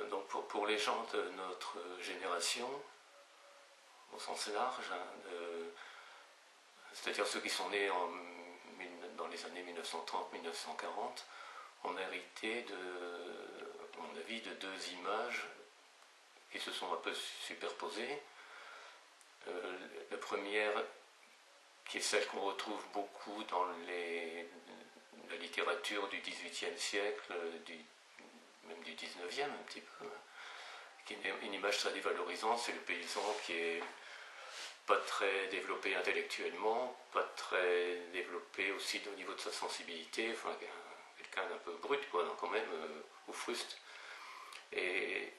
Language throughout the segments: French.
Donc pour les gens de notre génération, au sens large, c'est-à-dire ceux qui sont nés dans les années 1930-1940, on a hérité, à mon avis, de deux images qui se sont un peu superposées. La première, qui est celle qu'on retrouve beaucoup dans la littérature du XVIIIe siècle, même du XIXe un petit peu, qui est une image très dévalorisante, c'est le paysan qui est pas très développé intellectuellement, pas très développé aussi au niveau de sa sensibilité, enfin quelqu'un d'un peu brut, quoi, donc quand même, ou fruste. Et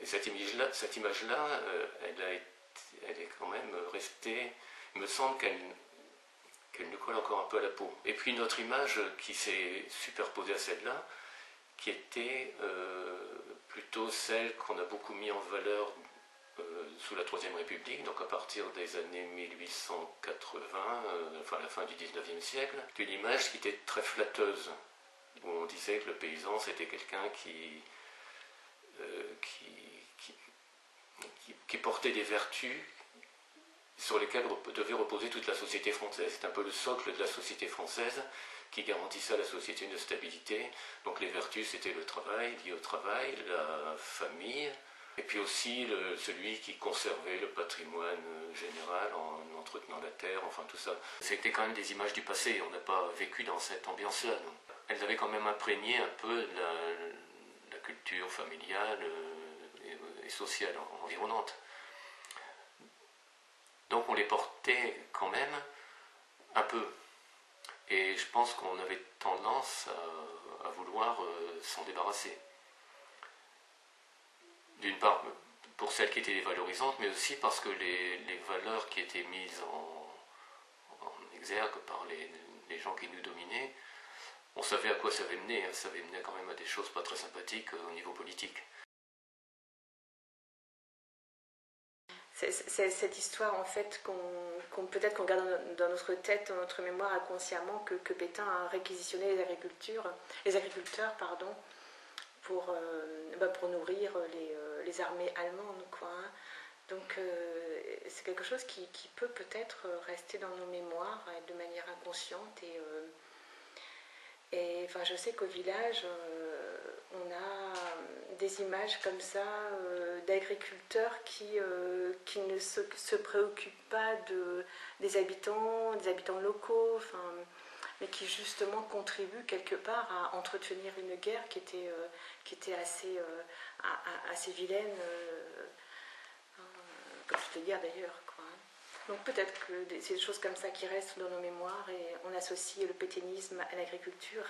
cette image-là, elle est quand même restée, il me semble qu'elle nous colle encore un peu à la peau. Et puis une autre image qui s'est superposée à celle-là, qui était plutôt celle qu'on a beaucoup mis en valeur sous la Troisième République, donc à partir des années 1880, enfin la fin du XIXe siècle, une image qui était très flatteuse, où on disait que le paysan c'était quelqu'un qui portait des vertus sur lesquelles devait reposer toute la société française. C'est un peu le socle de la société française qui garantissait à la société une stabilité. Donc les vertus, c'était le travail, lié au travail, la famille, et puis aussi celui qui conservait le patrimoine général en entretenant la terre, enfin tout ça. C'était quand même des images du passé, on n'a pas vécu dans cette ambiance-là. Elles avaient quand même imprégné un peu la culture familiale et sociale environnante. Donc on les portait quand même un peu. Et je pense qu'on avait tendance à vouloir s'en débarrasser. D'une part, pour celles qui étaient dévalorisantes, mais aussi parce que les valeurs qui étaient mises en exergue par les gens qui nous dominaient, on savait à quoi ça avait mené. Ça avait mené quand même à des choses pas très sympathiques au niveau politique. C'est cette histoire en fait peut-être qu'on garde dans notre tête, dans notre mémoire inconsciemment, que Pétain a réquisitionné les agriculteurs pour nourrir les armées allemandes, quoi, hein. Donc c'est quelque chose qui peut peut-être rester dans nos mémoires de manière inconsciente et enfin, je sais qu'au village, on a des images comme ça d'agriculteurs qui ne se préoccupent pas des habitants locaux, enfin, mais qui justement contribuent quelque part à entretenir une guerre qui était assez vilaine, comme toute guerre d'ailleurs, quoi. Donc peut-être que c'est des choses comme ça qui restent dans nos mémoires et on associe le pétainisme à l'agriculture.